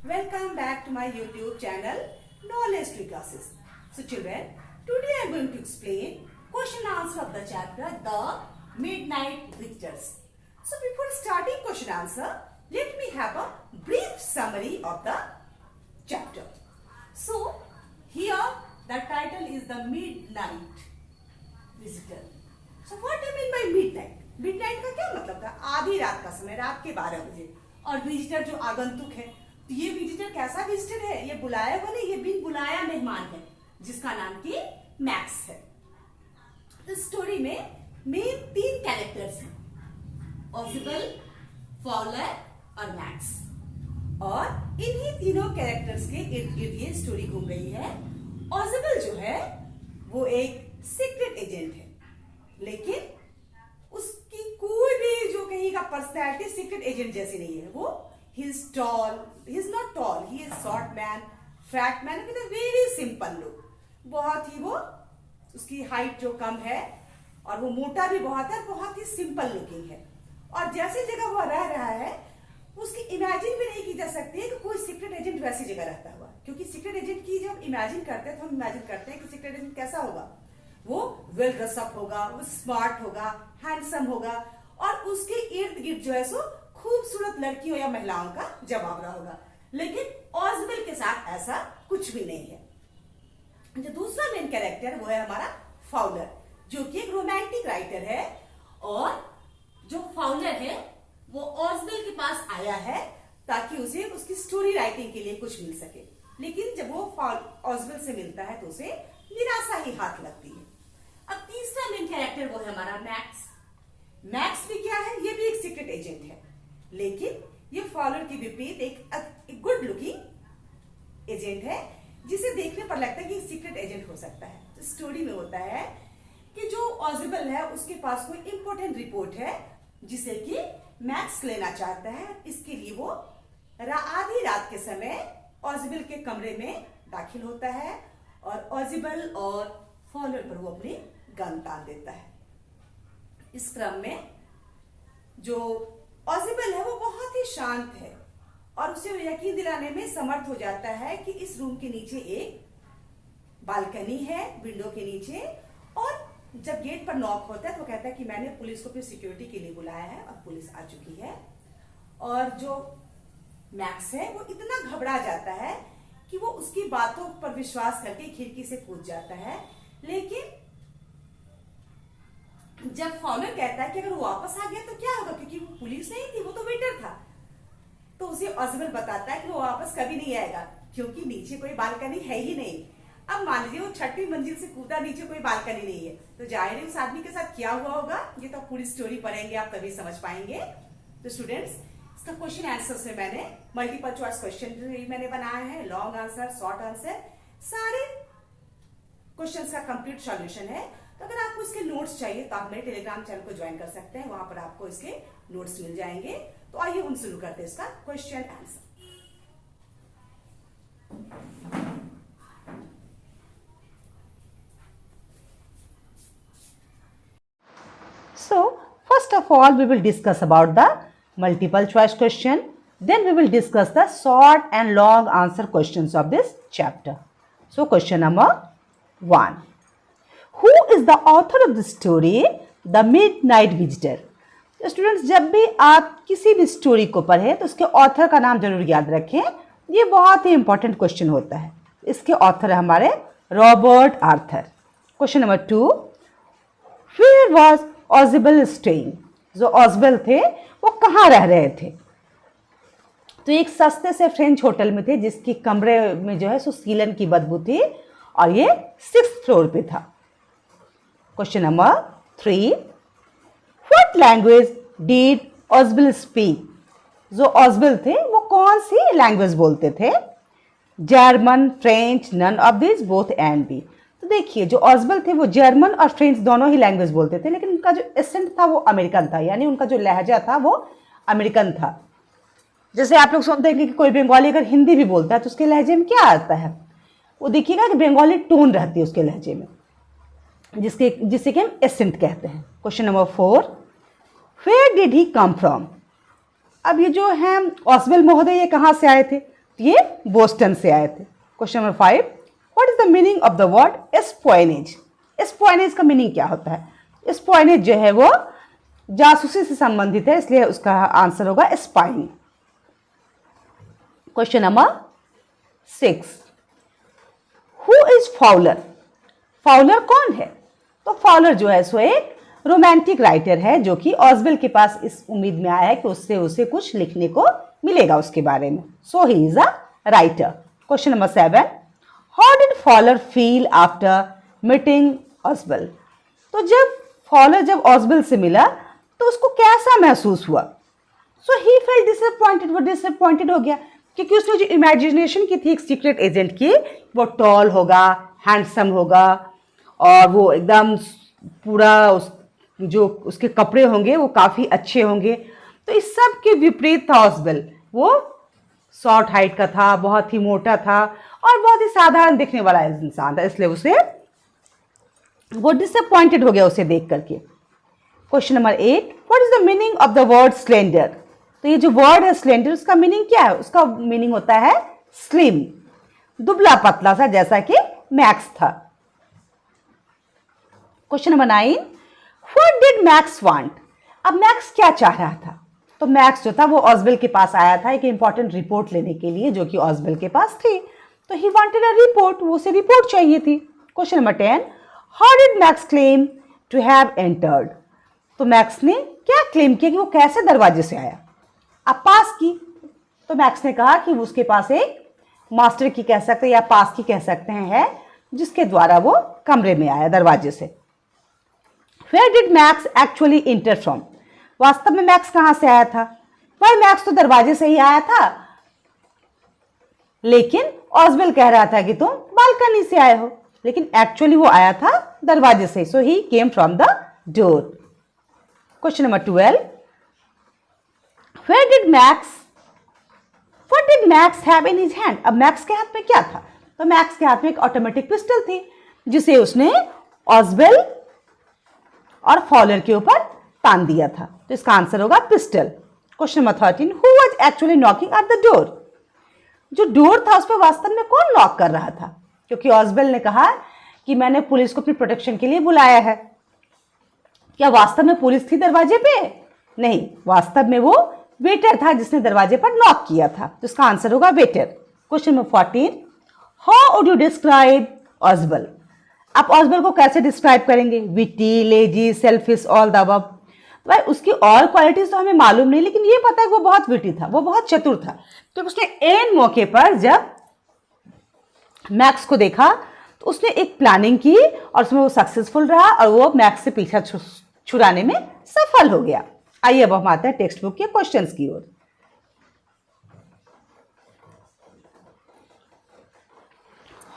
Welcome back to my YouTube channel Knowledge Tree Classes. So children, today I am going to explain question answer of the chapter The Midnight Visitors. So before starting question answer, let me have a brief summary of the chapter. So here the title is The Midnight Visitor. So what do you mean by midnight? Midnight का क्या मतलब था? आधी रात का समय, रात के 12 बजे. और विजिटर जो आगंतुक है, तो ये विजिटर कैसा विजिटर है? ये बुलाया हुआ नहीं, ये बिन बुलाया मेहमान है, जिसका नाम की मैक्स है. इस स्टोरी में मेन 3 कैरेक्टर्स हैं, ऑजिबल, फॉलर और मैक्स. और इन्हीं तीनों कैरेक्टर्स के इर्द गिर्द ये स्टोरी घूम रही है. ऑजिबल जो है वो एक सीक्रेट एजेंट है, लेकिन उसकी कोई भी जो कहीं का पर्सनैलिटी सीक्रेट एजेंट जैसी नहीं है. वो he is tall, he is not toll, he is short man, fat man with a very simple look. बहुत ही वो, उसकी हाइट जो कम है और वो मोटा भी बहुत है, बहुत ही सिंपल लुकिंग है. और जैसी जगह वो रह रहा है उसकी इमेजिन भी नहीं की जा सकती है कि कोई सीक्रेट एजेंट वैसी जगह रहता हुआ. क्योंकि सीक्रेट एजेंट की जब इमेजिन करते हैं तो हम इमेजिन करते हैं कि सीक्रेट एजेंट कैसा होगा. वो वेल ड्रेसअप होगा, वो स्मार्ट होगा, हैंडसम होगा और उसके इर्द गिर्द जो है सो खूबसूरत लड़कियों या महिलाओं का जवाब रहा होगा. लेकिन ऑजिबल के साथ ऐसा कुछ भी नहीं है. जो दूसरा मेन कैरेक्टर वो है हमारा फाउलर, जो कि एक रोमांटिक राइटर है. और जो फाउलर है वो ऑजिबल के पास आया है ताकि उसे उसकी स्टोरी राइटिंग के लिए कुछ मिल सके. लेकिन जब वो ऑजिबल से मिलता है तो उसे निराशा ही हाथ लगती है. अब तीसरा मेन कैरेक्टर वो है हमारा मैक्स. मैक्स भी क्या है? ये भी एक सीक्रेट एजेंट है, लेकिन ये फॉलोअर के विपरीत एक गुड लुकिंग एजेंट है, जिसे देखने पर लगता है कि सीक्रेट एजेंट हो सकता है. तो स्टोरी में होता है कि जो ऑजिबल है उसके पास कोई इंपॉर्टेंट रिपोर्ट है जिसे कि मैक्स लेना चाहता है. इसके लिए वो आधी रात के समय ऑजिबल के कमरे में दाखिल होता है और ऑजिबल और फॉलोअर पर वो अपनी गन तान देता है. इस क्रम में जो ऑजिबल है वो बहुत ही शांत है और उसे यकीन दिलाने में समर्थ हो जाता है कि इस रूम के नीचे एक बालकनी है, विंडो के नीचे. और जब गेट पर नॉक होता है तो कहता है कि मैंने पुलिस को फिर सिक्योरिटी के लिए बुलाया है और पुलिस आ चुकी है. और जो मैक्स है वो इतना घबरा जाता है कि वो उसकी बातों पर विश्वास करके खिड़की से कूद जाता है. लेकिन जब फॉलोअर कहता है कि अगर वो वापस आ गया तो क्या होगा, क्योंकि वो पुलिस नहीं थी, वो तो वेटर था, तो उसे ऑजिबल बताता है कि वो वापस कभी नहीं आएगा क्योंकि नीचे कोई बालकनी है ही नहीं. अब मान लीजिए वो 6वीं मंजिल से कूदा, नीचे कोई बालकनी नहीं है, तो जाहिर है उस आदमी के साथ क्या हुआ होगा. ये तो पूरी स्टोरी पढ़ेंगे आप तभी समझ पाएंगे. तो स्टूडेंट्स, इसका क्वेश्चन आंसर से मैंने मल्टीपल चॉइस क्वेश्चन मैंने बनाया है, लॉन्ग आंसर, शॉर्ट आंसर, सारे क्वेश्चंस का कंप्लीट सॉल्यूशन है. तो अगर आपको इसके नोट्स चाहिए तो आप मेरे टेलीग्राम चैनल को ज्वाइन कर सकते हैं, वहां पर आपको इसके नोट्स मिल जाएंगे. तो आइए हम शुरू करते हैं इसका question answer. So first of all we will discuss about the multiple choice question, then we will discuss the short and long answer questions of this chapter. So question number 1, who is the author of the story The Midnight Visitor? तो students, जब भी आप किसी भी story को पढ़ें तो उसके ऑथर का नाम जरूर याद रखें. ये बहुत ही इंपॉर्टेंट क्वेश्चन होता है. इसके ऑथर है हमारे Robert Arthur. Question number 2, where was Ausable staying? जो ऑजिबल थे वो कहाँ रह रहे थे? तो एक सस्ते से फ्रेंच होटल में थे जिसकी कमरे में जो है सो सीलन की बदबू थी और ये 6th फ्लोर पे था. Question number 3, what language did Ausable speak? जो ऑजिबल थे वो कौन सी लैंग्वेज बोलते थे? German, French, none of this, both and B. तो देखिए, जो ऑजिबल थे वो जर्मन और फ्रेंच दोनों ही लैंग्वेज बोलते थे, लेकिन उनका जो एसेंट था वो अमेरिकन था, यानी उनका जो लहजा था वो अमेरिकन था. जैसे आप लोग सुनते हैं कि कोई बंगाली अगर हिंदी भी बोलता है तो उसके लहजे में क्या आता है? वो देखिएगा कि बंगाली टोन रहती है उसके लहजे में, जिसे कि हम एसेंट कहते हैं. Question number 4, where did he come from? अब ये जो है ऑजिबल महोदय ये कहाँ से आए थे? ये बोस्टन से आए थे। Question number 5, what is the meaning of the word espionage? Espionage का मीनिंग क्या होता है? एस्पोइनेज जो है वो जासूसी से संबंधित है, इसलिए उसका आंसर होगा spying. Question number 6, who is Fowler? Fowler कौन है? तो फाउलर जो है सो एक रोमांटिक राइटर है जो कि ऑस्वेल के पास इस उम्मीद में आया है कि उससे उसे कुछ लिखने को मिलेगा उसके बारे में। So he is a writer. Question number 7, how did Fowler feel after meeting Ausable? तो जब फॉलर जब ऑस्वेल से मिला तो उसको कैसा महसूस हुआ? सो ही फेल्ट डिसअपॉइंटेड, वो डिसअपॉइंटेड हो गया क्योंकि उसने जो इमेजिनेशन की थी एक सीक्रेट एजेंट की, वो टॉल होगा, हैंडसम होगा और वो एकदम पूरा जो उसके कपड़े होंगे वो काफ़ी अच्छे होंगे। तो इस सब के विपरीत था ऑस्वेल। वो शॉर्ट हाइट का था, बहुत ही मोटा था और बहुत ही साधारण दिखने वाला इंसान था, इसलिए उसे वो डिसअपॉइंटेड हो गया उसे देख करके। Question number 8, what is the meaning of the word slender? तो ये जो वर्ड है स्लेंडर, उसका मीनिंग क्या है? उसका मीनिंग होता है स्लिम, दुबला पतला सा, जैसा कि मैक्स था। Question number 9, what did max want? अब मैक्स क्या चाह रहा था? तो मैक्स जो था वो ऑस्वेल के पास आया था एक इंपॉर्टेंट रिपोर्ट लेने के लिए जो कि ऑस्वेल के पास थी। तो ही वांटेड अ रिपोर्ट, वो उसे रिपोर्ट चाहिए थी। Question number 10, how did Max claim to have entered? तो मैक्स ने क्या क्लेम किया कि वो कैसे दरवाजे से आया? अब पास की, तो मैक्स ने कहा कि उसके पास एक मास्टर की कह सकते हैं या पास की कह सकते हैं जिसके द्वारा वो कमरे में आया दरवाजे से। Where did Max actually enter from? वास्तव में मैक्स कहां से आया था? भाई मैक्स तो दरवाजे से ही आया था, लेकिन ऑस्वेल कह रहा था कि तुम बालकनी से आए हो, लेकिन एक्चुअली वो आया था दरवाजे से। So he came from the door. Question number 12, Where did Max, what did Max have in his hand? अब मैक्स के हाथ में क्या था? तो मैक्स के हाथ में एक ऑटोमेटिक पिस्टल थी जिसे उसने ऑस्वेल और फॉलर के ऊपर तान दिया था। तो इसका आंसर होगा pistol. Question number 13, who was actually knocking at the door? जो डोर था उस पर वास्तव में कौन नॉक कर रहा था? क्योंकि ऑस्वेल ने कहा कि मैंने पुलिस को अपनी प्रोटेक्शन के लिए बुलाया है। क्या वास्तव में पुलिस थी दरवाजे पे? नहीं, वास्तव में वो वेटर था जिसने दरवाजे पर नॉक किया था। तो इसका आंसर होगा waiter. Question number 14, how would you describe Ausable? आप ऑस्वेल को कैसे डिस्क्राइब करेंगे? Witty, lazy, selfish, all the above. भाई उसकी और क्वालिटीज तो हमें मालूम नहीं, लेकिन ये पता है कि वो बहुत विटी था, वो बहुत चतुर था। तो उसने एन मौके पर जब मैक्स को देखा तो उसने एक प्लानिंग की और उसमें वो सक्सेसफुल रहा और वो मैक्स से पीछा छुड़ाने में सफल हो गया। आइए अब हम आते हैं टेक्स्ट बुक के क्वेश्चंस की ओर।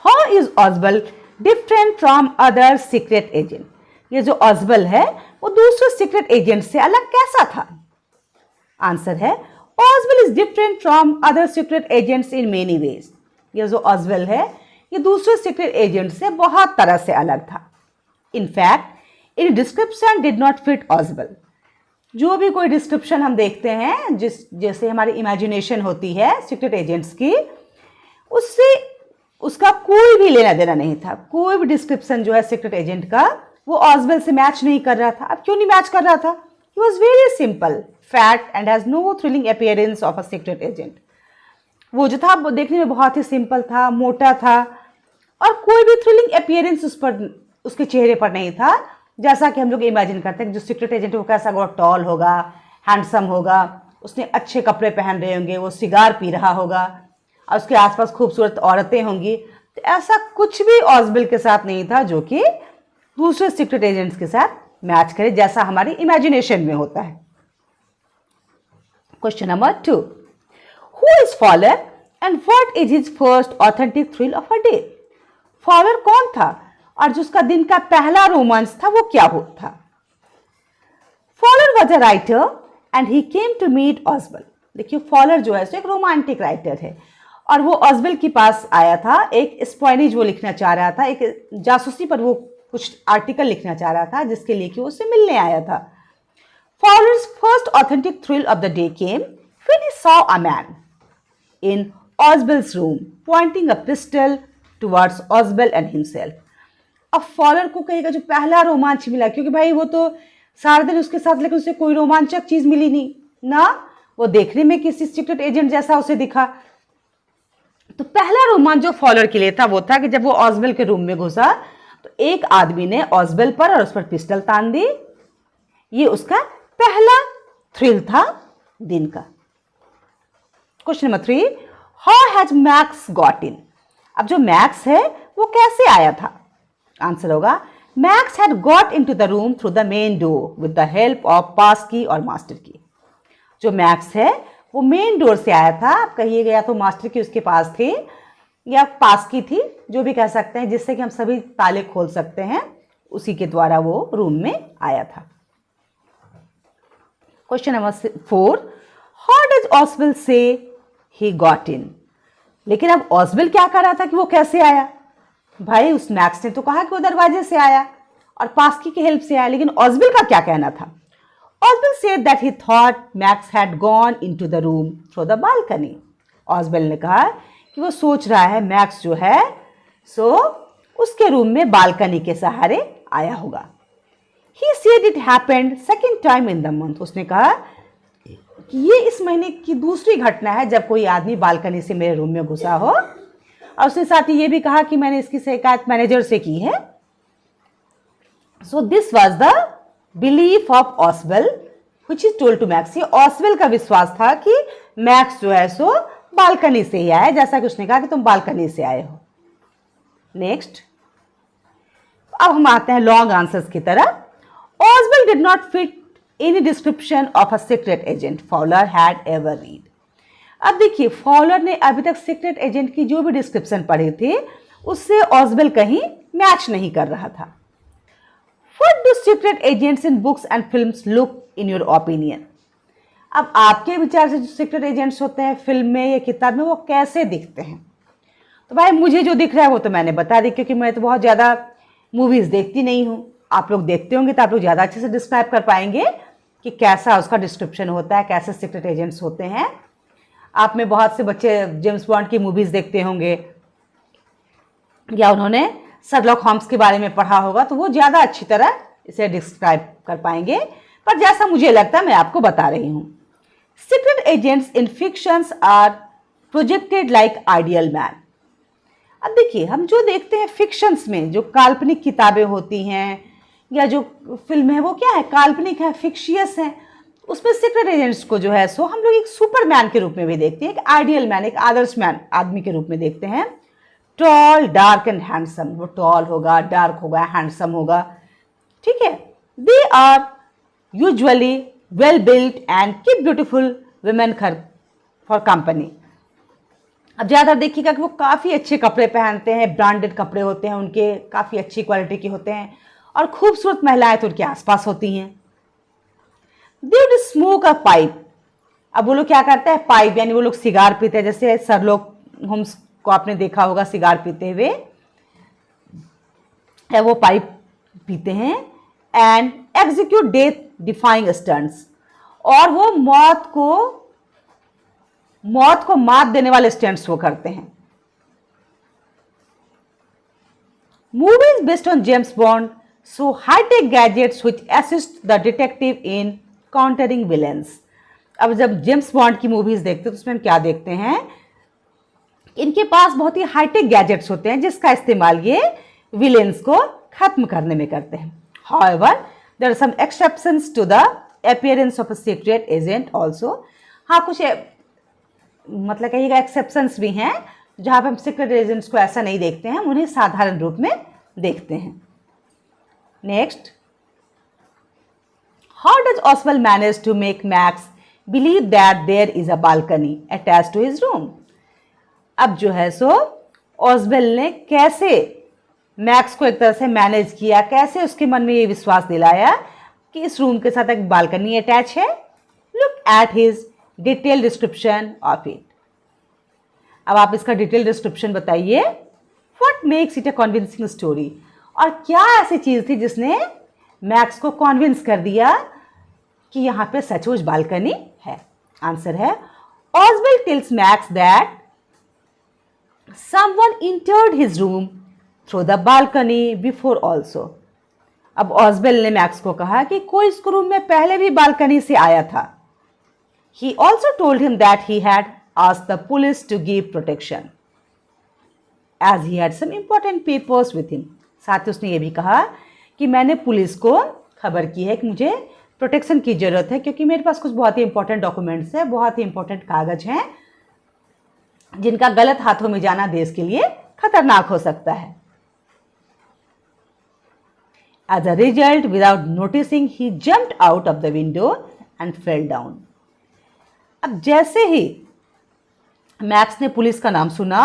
How is Ausable different from other secret agent? ये जो ऑस्वेल है वो दूसरे सीक्रेट एजेंट से अलग कैसा था? आंसर है Oswald is different from other secret agents in many ways. ये जो ऑस्वेल है ये दूसरे सीक्रेट एजेंट से बहुत तरह से अलग था। In fact in description did not fit Oswald. जो भी कोई डिस्क्रिप्शन हम देखते हैं जैसे हमारी इमेजिनेशन होती है सीक्रेट एजेंट्स की, उससे उसका कोई भी लेना देना नहीं था। कोई भी डिस्क्रिप्शन जो है सीक्रेट एजेंट का वो ऑस्वेल से मैच नहीं कर रहा था। अब क्यों नहीं मैच कर रहा था? He was very simple, fat and has no thrilling appearance of a secret agent. वो जो था वो देखने में बहुत ही सिंपल था, मोटा था और कोई भी थ्रिलिंग अपीयरेंस उस पर उसके चेहरे पर नहीं था। जैसा कि हम लोग इमेजिन करते हैं कि जो सीक्रेट एजेंट है वो कैसा होगा, टॉल होगा, हैंडसम होगा, उसने अच्छे कपड़े पहन रहे होंगे, वो सिगार पी रहा होगा और उसके आसपास खूबसूरत औरतें होंगी। तो ऐसा कुछ भी ऑस्वेल के साथ नहीं था जो कि दूसरे सीक्रेट एजेंट्स के साथ मैच करे, जैसा हमारी इमेजिनेशन में होता है। Question number 2, who is Fowler and what is his first authentic thrill of a day? Fowler कौन था और जो उसका दिन का पहला रोमांस था वो क्या था? Fowler was a writer and he came to meet Oswald. देखिए फॉलर जो है एक रोमांटिक राइटर है और वो ऑस्वेल के पास आया था। एक स्पाइनेज वो लिखना चाह रहा था, एक जासूसी पर वो कुछ आर्टिकल लिखना चाह रहा था जिसके लिए कि वो उससे मिलने आया था। फॉलर्स first authentic thrill of the day came when he saw a man in Oswald's room, pointing a pistol towards Oswald and himself. अब फॉलर को कहेगा जो पहला रोमांच मिला, क्योंकि भाई वो तो सारा दिन उसके साथ, लेकिन उसे कोई रोमांचक चीज मिली नहीं ना, वो देखने में किसी सीक्रेट एजेंट जैसा उसे दिखा। तो पहला रोमांच जो फॉलर के लिए था वो था कि जब वो ऑसवेल्ड के रूम में घुसा तो एक आदमी ने ऑसवेल्ड पर और उस पर पिस्टल तान दी। ये उसका पहला थ्रिल था दिन का। Question number 3, how has max got in. अब जो मैक्स है वो कैसे आया था? आंसर होगा Max had got into the room through the main door with the help of pass key और मास्टर की। जो मैक्स है वो मेन डोर से आया था। आप कहिएगा या तो मास्टर की उसके पास थी या पास की थी, जो भी कह सकते हैं, जिससे कि हम सभी ताले खोल सकते हैं, उसी के द्वारा वो रूम में आया था। क्वेश्चन नंबर 4, हाउ डज ऑसवेल्ड से ही गॉट इन। लेकिन अब ऑसवेल्ड क्या कर रहा था कि वो कैसे आया? भाई उस मैक्स ने तो कहा कि वो दरवाजे से आया और पास्की की हेल्प से आया, लेकिन ऑसवेल्ड का क्या कहना था? Oswald said that he thought Max had gone into the room through the balcony. Oswald ने कहा कि वो सोच रहा है मैक्स जो है सो उसके रूम में बालकनी के सहारे आया होगा। He said it happened second time in the month. उसने कहा कि ये इस महीने की दूसरी घटना है जब कोई आदमी बालकनी से मेरे रूम में घुसा हो, और उसने साथ ही ये भी कहा कि मैंने इसकी शिकायत मैनेजर से की है। So this was the belief of Oswald which is told to Max. ये ऑसवेल्ड का विश्वास था कि मैक्स जो है सो बालकनी से ही आया, जैसा कि उसने कहा कि तुम बालकनी से आए हो। नेक्स्ट, अब हम आते हैं लॉन्ग आंसर्स की तरफ। Oswald did not fit any description of a secret agent Fowler had ever read. अब देखिए, फॉलर ने अभी तक सीक्रेट एजेंट की जो भी डिस्क्रिप्शन पढ़ी थी उससे ऑसवेल्ड कहीं मैच नहीं कर रहा था। What do secret agents in books and films look in your opinion? अब आपके विचार से जो सीक्रेट एजेंट्स होते हैं फिल्म में या किताब में वो कैसे दिखते हैं? तो भाई मुझे जो दिख रहा है वो तो मैंने बता दी, क्योंकि मैं तो बहुत ज़्यादा मूवीज़ देखती नहीं हूँ। आप लोग देखते होंगे तो आप लोग ज़्यादा अच्छे से डिस्क्राइब कर पाएंगे कि कैसा उसका डिस्क्रिप्शन होता है, कैसे सीक्रेट एजेंट्स होते हैं। आप में बहुत से बच्चे जेम्स बॉन्ड की मूवीज़ देखते होंगे या उन्होंने शर्लॉक होम्स के बारे में पढ़ा होगा, तो वो ज़्यादा अच्छी तरह इसे डिस्क्राइब कर पाएंगे। पर जैसा मुझे लगता है मैं आपको बता रही हूँ। Secret agents in fictions are projected like ideal man. अब देखिए, हम जो देखते हैं फिक्शंस में, जो काल्पनिक किताबें होती हैं या जो फिल्म है वो क्या है, काल्पनिक है, फिक्शियस है। उसमें सीक्रेट एजेंट्स को जो है सो हम लोग एक सुपरमैन के रूप में भी देखते हैं, एक आइडियल मैन, एक आदर्श मैन आदमी के रूप में देखते हैं। Tall, dark and handsome. वो टॉल होगा, डार्क होगा, हैंडसम होगा, ठीक है। They are usually well built and keep beautiful women for company. अब ज़्यादातर देखिएगा कि वो काफ़ी अच्छे कपड़े पहनते हैं, ब्रांडेड कपड़े होते हैं उनके, काफ़ी अच्छी क्वालिटी के होते हैं, और खूबसूरत महिलाएं तो उनके आसपास होती हैं। They would smoke a pipe. अब वो लोग क्या करते हैं, पाइप यानी वो लोग सिगार पीते हैं। जैसे शर्लॉक होम्स को आपने देखा होगा सिगार पीते हुए, वो पाइप पीते हैं। And execute death defying stunts, और वो मौत को मात देने वाले स्टंट्स वो करते हैं। Movies based on James Bond show high tech gadgets which assist the detective in countering villains. अब जब जेम्स बॉन्ड की मूवीज देखते हैं तो उसमें हम क्या देखते हैं, इनके पास बहुत ही हाईटेक गैजेट्स होते हैं जिसका इस्तेमाल ये विलेंस को खत्म करने में करते हैं। However, there are some exceptions to the appearance of a secret agent also. हाँ, कुछ मतलब कहिएगा एक्सेप्शंस भी हैं जहाँ पे हम सीक्रेट एजेंट्स को ऐसा नहीं देखते हैं, हम उन्हें साधारण रूप में देखते हैं। Next, how does Oswald manage to make Max believe that there is a balcony attach to his room. अब जो है सो ऑसवेल्ड ने कैसे मैक्स को एक तरह से मैनेज किया, कैसे उसके मन में ये विश्वास दिलाया कि इस रूम के साथ एक बालकनी अटैच है। Look at his detail description of it. अब आप इसका डिटेल डिस्क्रिप्शन बताइए। What makes it a convincing story, और क्या ऐसी चीज थी जिसने मैक्स को कॉन्विंस कर दिया कि यहाँ पे सचमुच बालकनी है। आंसर है, Oswald tells Max that Someone entered his room through the balcony before also. अब ऑस्बेल ने मैक्स को कहा कि कोई इसको रूम में पहले भी बालकनी से आया था. He also told him that he had asked the police to give protection as he had some important papers with him. साथ ही उसने ये भी कहा कि मैंने पुलिस को खबर की है कि मुझे प्रोटेक्शन की ज़रूरत है क्योंकि मेरे पास कुछ बहुत ही इंपॉर्टेंट डॉक्यूमेंट्स हैं, बहुत ही इंपॉर्टेंट कागज हैं जिनका गलत हाथों में जाना देश के लिए खतरनाक हो सकता है. As a result, without noticing, he jumped out of the window and fell down. अब जैसे ही मैक्स ने पुलिस का नाम सुना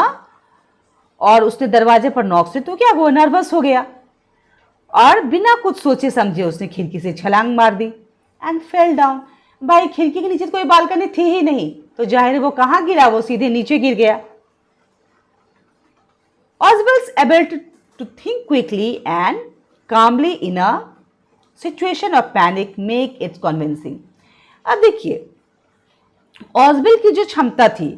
और उसने दरवाजे पर नॉक से तो क्या वो नर्वस हो गया और बिना कुछ सोचे समझे उसने खिड़की से छलांग मार दी एंड फेल डाउन. भाई खिड़की के नीचे तो कोई बालकनी थी ही नहीं तो जाहिर है वो कहाँ गिरा, वो सीधे नीचे गिर गया. Oswald's ability to think quickly and calmly in a situation of panic make it convincing. अब देखिए ऑस्वेल की जो क्षमता थी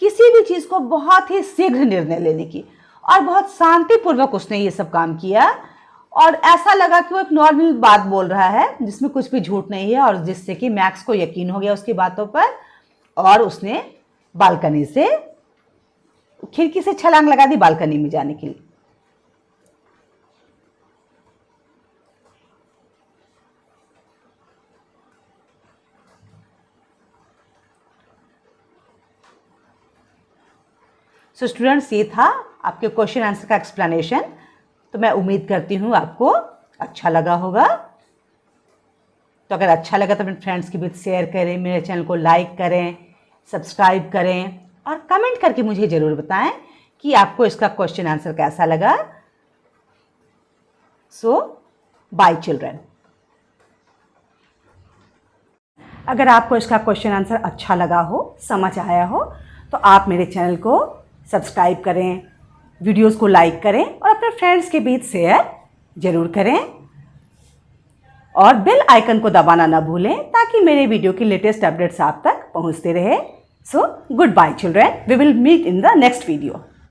किसी भी चीज को बहुत ही शीघ्र निर्णय लेने की और बहुत शांतिपूर्वक उसने ये सब काम किया और ऐसा लगा कि वो एक नॉर्मल बात बोल रहा है जिसमें कुछ भी झूठ नहीं है और जिससे कि मैक्स को यकीन हो गया उसकी बातों पर और उसने बालकनी से खिड़की से छलांग लगा दी बालकनी में जाने के लिए. सो स्टूडेंट्स ये था आपके क्वेश्चन आंसर का एक्सप्लेनेशन. तो मैं उम्मीद करती हूँ आपको अच्छा लगा होगा. तो अगर अच्छा लगा तो अपने फ्रेंड्स के बीच शेयर करें, मेरे चैनल को लाइक करें, सब्सक्राइब करें और कमेंट करके मुझे ज़रूर बताएं कि आपको इसका क्वेश्चन आंसर कैसा लगा. सो बाय चिल्ड्रन. अगर आपको इसका क्वेश्चन आंसर अच्छा लगा हो, समझ आया हो तो आप मेरे चैनल को सब्सक्राइब करें, वीडियोस को लाइक करें और अपने फ्रेंड्स के बीच शेयर ज़रूर करें और बेल आइकन को दबाना ना भूलें ताकि मेरे वीडियो की लेटेस्ट अपडेट्स आप तक पहुंचते रहे. So good bye children, we will meet in the next video.